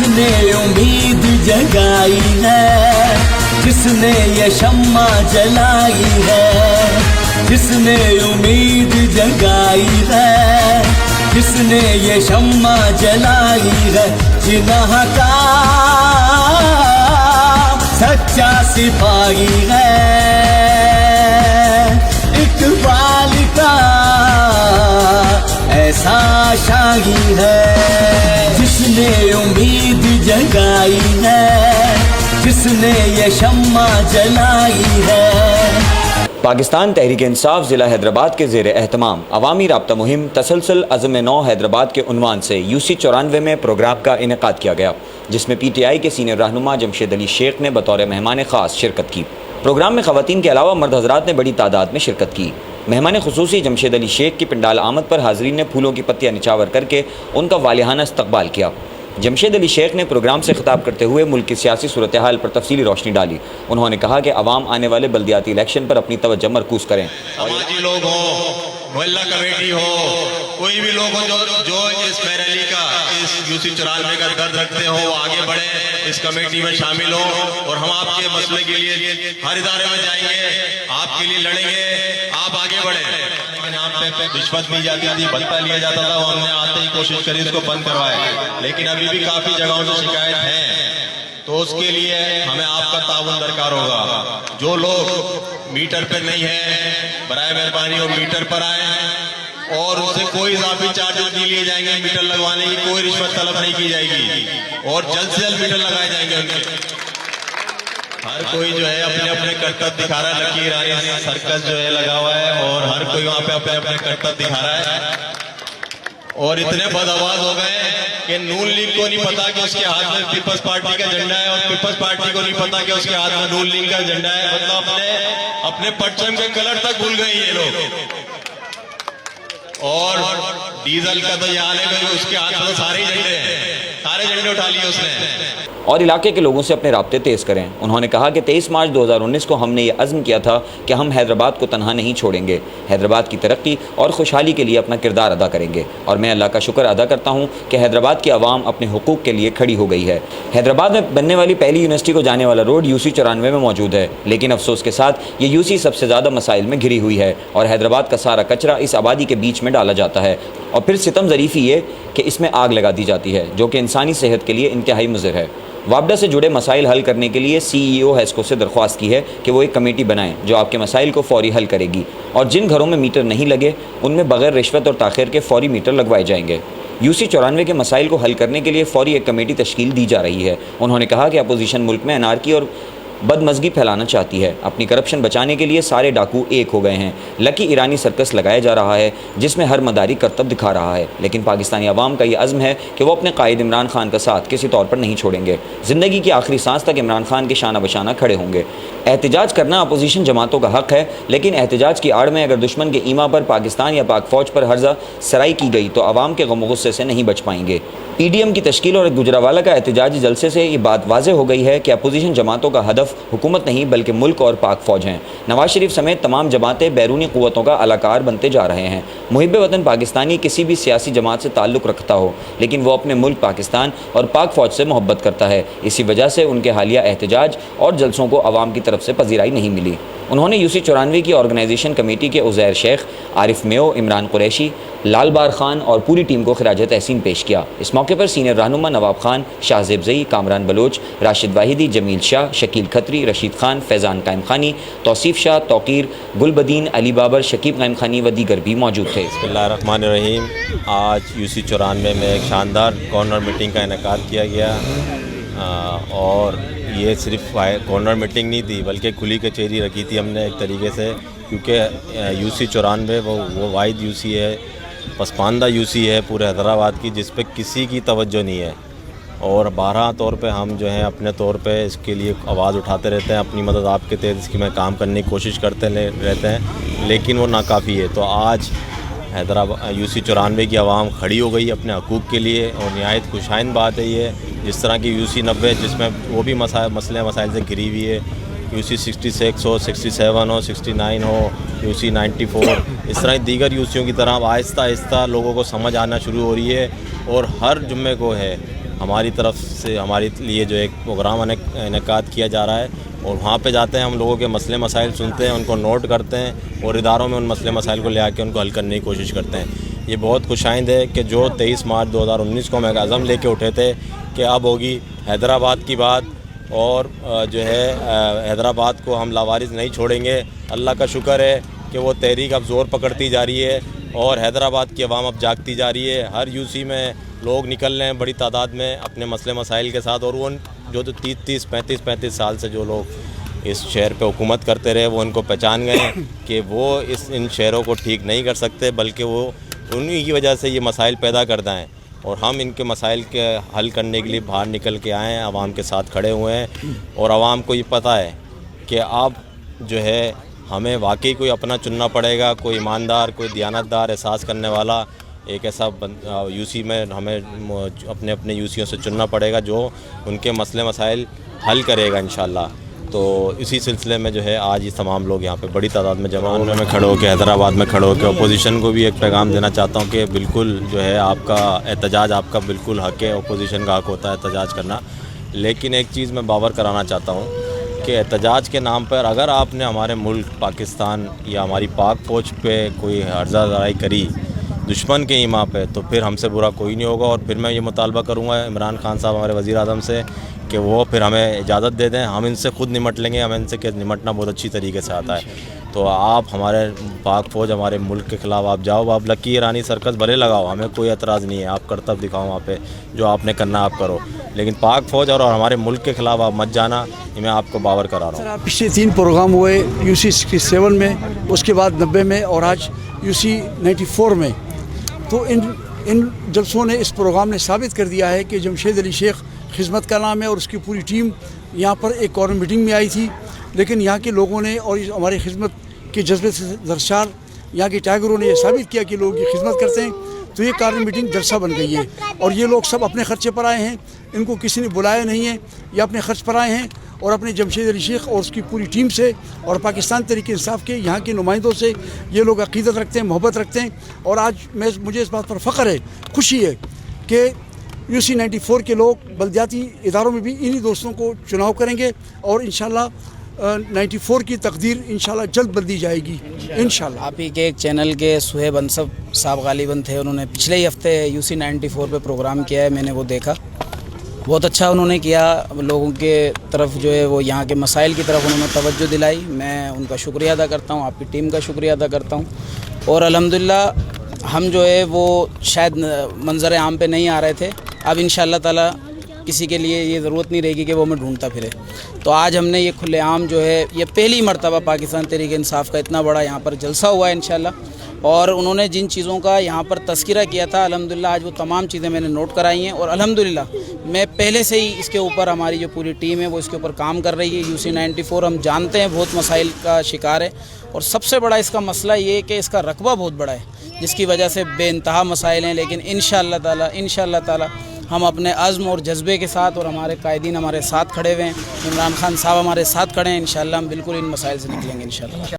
نے امید جگائی ہے، جس نے یہ شمع جلائی ہے، جس نے امید جگائی ہے، جس نے یہ شمع جلائی ہے، جناح کا سچا سپاہی ہے، اقبال کا ایسا شاہی ہے، جس نے امید جگائی ہے، جس نے یہ شمع جلائی ہے۔ پاکستان تحریک انصاف ضلع حیدرآباد کے زیر اہتمام عوامی رابطہ مہم تسلسل عزم نو حیدرآباد کے عنوان سے UC 94 میں پروگرام کا انعقاد کیا گیا، جس میں PTI کے سینئر رہنما جمشید علی شیخ نے بطور مہمان خاص شرکت کی۔ پروگرام میں خواتین کے علاوہ مرد حضرات نے بڑی تعداد میں شرکت کی۔ مہمان خصوصی جمشید علی شیخ کی پنڈال آمد پر حاضرین نے پھولوں کی پتیاں نچاور کر کے ان کا والہانہ استقبال کیا۔ جمشید علی شیخ نے پروگرام سے خطاب کرتے ہوئے ملک کی سیاسی صورتحال پر تفصیلی روشنی ڈالی۔ انہوں نے کہا کہ عوام آنے والے بلدیاتی الیکشن پر اپنی توجہ مرکوز کریں۔ سماجی لوگ ہوں، محلہ کمیٹی ہو، کوئی بھی لوگ ہوں جو اس ریلی کا، اس UC 94 کا درد رکھتے ہوں، وہ آگے بڑھیں، اس کمیٹی میں شامل ہوں اور ہم آپ کے مسئلے کے لیے ہر ادارے میں جائیں گے، آپ کے لیے لڑیں گے، آپ آگے بڑھیں۔ یہاں پہ رشوت لی جاتی تھی، بھتہ لیا جاتا تھا، ہم نے آتے ہی کوشش کری اس کو بند کروائے، لیکن ابھی بھی کافی جگہوں سے شکایت ہیں، تو اس کے لیے ہمیں آپ کا تعاون درکار ہوگا۔ جو لوگ میٹر پہ نہیں ہیں، برائے مہربانی وہ میٹر پر آئیں اور ان سے کوئی اضافی چارجز نہیں لیے جائیں گے، میٹر لگوانے کی کوئی رشوت طلب نہیں کی جائے گی اور جلد سے جلد میٹر لگائے جائیں گے ان کے۔ ہر کوئی جو ہے اپنے اپنے کرتب دکھا رہا ہے، لکیر آئی سرکس جو ہے لگا ہوا ہے اور ہر کوئی وہاں پہ اپنے اپنے کرتب دکھا رہا ہے، اور اتنے بد آواز ہو گئے کہ نون لیگ کو نہیں پتا کہ اس کے ہاتھ میں پیپلز پارٹی کا جھنڈا ہے اور پیپلز پارٹی کو نہیں پتا کہ اس کے ہاتھ میں نون لیگ کا جھنڈا ہے، مطلب اپنے پرچم کے کلر تک بھول گئے یہ لوگ۔ اور ڈیزل کا تو یہ حال ہے کہ اس کے ہاتھ میں سارے جھنڈے ہیں، سارے جھنڈے اٹھا لیے اس نے۔ اور علاقے کے لوگوں سے اپنے رابطے تیز کریں۔ انہوں نے کہا کہ 23 مارچ 2019 کو ہم نے یہ عزم کیا تھا کہ ہم حیدرآباد کو تنہا نہیں چھوڑیں گے، حیدرآباد کی ترقی اور خوشحالی کے لیے اپنا کردار ادا کریں گے، اور میں اللہ کا شکر ادا کرتا ہوں کہ حیدرآباد کی عوام اپنے حقوق کے لیے کھڑی ہو گئی ہے۔ حیدرآباد میں بننے والی پہلی یونیورسٹی کو جانے والا روڈ UC 94 میں موجود ہے، لیکن افسوس کے ساتھ یہ UC سب سے زیادہ مسائل میں گھری ہوئی ہے اور حیدرآباد کا سارا کچرا اس آبادی کے بیچ میں ڈالا جاتا ہے، اور پھر ستم ظریفی یہ کہ اس میں آگ لگا دی جاتی ہے، جو کہ انسانی صحت کے لیے انتہائی مضر ہے۔ وابڈا سے جڑے مسائل حل کرنے کے لیے CEO ہیسکو سے درخواست کی ہے کہ وہ ایک کمیٹی بنائیں جو آپ کے مسائل کو فوری حل کرے گی، اور جن گھروں میں میٹر نہیں لگے ان میں بغیر رشوت اور تاخیر کے فوری میٹر لگوائے جائیں گے۔ UC 94 کے مسائل کو حل کرنے کے لیے فوری ایک کمیٹی تشکیل دی جا رہی ہے۔ انہوں نے کہا کہ اپوزیشن ملک میں انارکی اور بدمزگی پھیلانا چاہتی ہے۔ اپنی کرپشن بچانے کے لیے سارے ڈاکو ایک ہو گئے ہیں۔ لکی ایرانی سرکس لگایا جا رہا ہے جس میں ہر مداری کرتب دکھا رہا ہے، لیکن پاکستانی عوام کا یہ عزم ہے کہ وہ اپنے قائد عمران خان کا ساتھ کسی طور پر نہیں چھوڑیں گے۔ زندگی کی آخری سانس تک عمران خان کے شانہ بشانہ کھڑے ہوں گے۔ احتجاج کرنا اپوزیشن جماعتوں کا حق ہے، لیکن احتجاج کی آڑ میں اگر دشمن کے ایما پر پاکستان یا پاک فوج پر ہرزہ سرائی کی گئی تو عوام کے غم و غصے سے نہیں بچ پائیں گے۔ PDM کی تشکیل اور گجرانوالہ کا احتجاجی جلسے سے یہ بات واضح ہو گئی ہے کہ اپوزیشن جماعتوں کا ہدف حکومت نہیں بلکہ ملک اور پاک فوج ہیں۔ نواز شریف سمیت تمام جماعتیں بیرونی قوتوں کا الاکار بنتے جا رہے ہیں۔ محب وطن پاکستانی کسی بھی سیاسی جماعت سے تعلق رکھتا ہو، لیکن وہ اپنے ملک پاکستان اور پاک فوج سے محبت کرتا ہے۔ اسی وجہ سے ان کے حالیہ احتجاج اور جلسوں کو عوام کی طرف سے پذیرائی نہیں ملی۔ انہوں نے UC 94 کی آرگنائزیشن کمیٹی کے عزیر شیخ، عارف میو، عمران قریشی، لال بار خان اور پوری ٹیم کو خراج تحسین پیش کیا۔ اس موقع پر سینئر رہنما نواب خان، شاہ زیب زئی، کامران بلوچ، راشد واحدی، جمیل شاہ، شکیل کھتری، رشید خان، فیضان قائم خانی، توصیف شاہ، توقیر، گل بدین، علی بابر، شکیب قائم خانی و دیگر بھی موجود تھے۔ بسم اللہ الرحمن الرحیم۔ آج UC 94 میں ایک شاندار کارنر میٹنگ کا انعقاد کیا گیا، اور یہ صرف کارنر میٹنگ نہیں تھی بلکہ کھلی کچہری رکھی تھی ہم نے ایک طریقے سے، کیونکہ UC 94 وہ واحد UC ہے، پسماندہ UC ہے پورے حیدرآباد کی، جس پہ کسی کی توجہ نہیں ہے، اور بارہا طور پہ ہم جو ہیں اپنے طور پہ اس کے لیے آواز اٹھاتے رہتے ہیں، اپنی مدد آپ کے تحت اس کی میں کام کرنے کی کوشش کرتے رہتے ہیں، لیکن وہ ناکافی ہے۔ تو آج حیدرآباد UC 94 کی عوام کھڑی ہو گئی اپنے حقوق کے لیے، اور نہایت خوشائن بات ہے یہ، جس طرح کی UC 90 جس میں وہ بھی مسائل سے گھری ہوئی ہے، UC 66 ہو، 67 ہو، 69 ہو، UC 94، اس طرح دیگر UCوں کی طرح آہستہ آہستہ لوگوں کو سمجھ آنا شروع ہو رہی ہے، اور ہر جمعے کو ہے ہماری طرف سے ہمارے لیے جو ایک پروگرام انعقاد کیا جا رہا ہے، اور وہاں پہ جاتے ہیں، ہم لوگوں کے مسئلے مسائل سنتے ہیں، ان کو نوٹ کرتے ہیں اور اداروں میں ان مسئلے مسائل کو لے آ کے ان کو حل کرنے کی کوشش کرتے ہیں۔ یہ بہت خوشائند ہے کہ جو 23 مارچ 2019 کو ہم ایک عزم لے کے اٹھے تھے کہ اب ہوگی حیدرآباد کی بات، اور جو ہے حیدرآباد کو ہم لاوارث نہیں چھوڑیں گے۔ اللہ کا شکر ہے کہ وہ تحریک اب زور پکڑتی جا رہی ہے اور حیدرآباد کی عوام اب جاگتی جا رہی ہے۔ ہر یو سی میں لوگ نکل رہے ہیں بڑی تعداد میں اپنے مسئلے مسائل کے ساتھ، اور وہ جو 35 سال سے جو لوگ اس شہر پہ حکومت کرتے رہے وہ ان کو پہچان گئے ہیں کہ وہ ان شہروں کو ٹھیک نہیں کر سکتے، بلکہ وہ انہی کی وجہ سے یہ مسائل پیدا کرتا ہے، اور ہم ان کے مسائل کے حل کرنے کے لیے باہر نکل کے آئے ہیں، عوام کے ساتھ کھڑے ہوئے ہیں، اور عوام کو یہ پتہ ہے کہ اب جو ہے ہمیں واقعی کوئی اپنا چننا پڑے گا، کوئی ایماندار، کوئی دیانتدار، احساس کرنے والا ایک ایسا یو سی میں ہمیں اپنے اپنے یو سیوں سے چننا پڑے گا جو ان کے مسئلے مسائل حل کرے گا انشاءاللہ۔ تو اسی سلسلے میں جو ہے آج یہ تمام لوگ یہاں پہ بڑی تعداد میں جمع ہونے میں کھڑے ہو کے حیدرآباد میں کھڑے ہو کے اپوزیشن کو بھی ایک پیغام دینا چاہتا ہوں کہ بالکل جو ہے آپ کا احتجاج آپ کا بالکل حق ہے، اپوزیشن کا حق ہوتا ہے احتجاج کرنا، لیکن ایک چیز میں باور کرانا چاہتا ہوں کہ احتجاج کے نام پر اگر آپ نے ہمارے ملک پاکستان یا ہماری پاک فوج پہ کوئی ہرزہ زرائی کری دشمن کے ایما پہ، تو پھر ہم سے برا کوئی نہیں ہوگا، اور پھر میں یہ مطالبہ کروں گا عمران خان صاحب ہمارے وزیر اعظم سے کہ وہ پھر ہمیں اجازت دے دیں، ہم ان سے خود نمٹ لیں گے، ہمیں ان سے نمٹنا بہت اچھی طریقے سے آتا ہے۔ تو آپ ہمارے پاک فوج ہمارے ملک کے خلاف آپ جاؤ، آپ لکی ایرانی سرکس بھلے لگاؤ، ہمیں کوئی اعتراض نہیں ہے، آپ کرتب دکھاؤ وہاں پہ، جو آپ نے کرنا آپ کرو، لیکن پاک فوج اور ہمارے ملک کے خلاف آپ مت جانا، یہ میں آپ کو باور کرا رہا ہوں۔ پچھلے 3 پروگرام ہوئے یو سی 67 میں، اس کے بعد 90 میں، اور آج یو سی 94 میں، تو ان جلسوں نے اس پروگرام نے ثابت کر دیا ہے کہ جمشید علی شیخ خدمت کا نام ہے، اور اس کی پوری ٹیم یہاں پر ایک کارنر میٹنگ میں آئی تھی، لیکن یہاں کے لوگوں نے اور ہماری خدمت کے جذبے سے درشار یہاں کے ٹائیگروں نے یہ ثابت کیا کہ لوگ یہ خدمت کرتے ہیں، تو یہ کارنر میٹنگ جلسہ بن گئی ہے، اور یہ لوگ سب اپنے خرچے پر آئے ہیں، ان کو کسی نے بلایا نہیں ہے، یہ اپنے خرچ پر آئے ہیں، اور اپنے جمشید علی شیخ اور اس کی پوری ٹیم سے اور پاکستان تحریک انصاف کے یہاں کے نمائندوں سے یہ لوگ عقیدت رکھتے ہیں، محبت رکھتے ہیں، اور آج مجھے اس بات پر فخر ہے، خوشی ہے کہ یو سی 94 کے لوگ بلدیاتی اداروں میں بھی انہی دوستوں کو چناؤ کریں گے، اور انشاءاللہ 94 کی تقدیر انشاءاللہ جلد بدلی جائے گی انشاءاللہ۔ آپ ہی کے ایک چینل کے سہیب انصب صاحب غالباً تھے، انہوں نے پچھلے ہی ہفتے یو سی 94 پہ پروگرام کیا ہے، میں نے وہ دیکھا، بہت اچھا انہوں نے کیا، لوگوں کے طرف جو ہے وہ یہاں کے مسائل کی طرف انہوں نے توجہ دلائی، میں ان کا شکریہ ادا کرتا ہوں، آپ کی ٹیم کا شکریہ ادا کرتا ہوں، اور الحمدللہ ہم جو ہے وہ شاید منظر عام پہ نہیں آ رہے تھے، اب انشاءاللہ تعالی کسی کے لیے یہ ضرورت نہیں رہے گی کہ وہ ہمیں ڈھونڈتا پھرے، تو آج ہم نے یہ کھلے عام جو ہے یہ پہلی مرتبہ پاکستان تحریک انصاف کا اتنا بڑا یہاں پر جلسہ ہوا ہے انشاءاللہ، اور انہوں نے جن چیزوں کا یہاں پر تذکرہ کیا تھا الحمدللہ آج وہ تمام چیزیں میں نے نوٹ کرائی ہیں، اور الحمدللہ میں پہلے سے ہی اس کے اوپر ہماری جو پوری ٹیم ہے وہ اس کے اوپر کام کر رہی ہے۔ یو سی 94 ہم جانتے ہیں بہت مسائل کا شکار ہے، اور سب سے بڑا اس کا مسئلہ یہ ہے کہ اس کا رقبہ بہت بڑا ہے، جس کی وجہ سے بے انتہا مسائل ہیں، لیکن انشاءاللہ تعالی ہم اپنے عزم اور جذبے کے ساتھ، اور ہمارے قائدین ہمارے ساتھ کھڑے ہوئے ہیں، عمران خان صاحب ہمارے ساتھ کھڑے ہیں، انشاءاللہ ہم بالکل ان مسائل سے نکلیں گے انشاءاللہ۔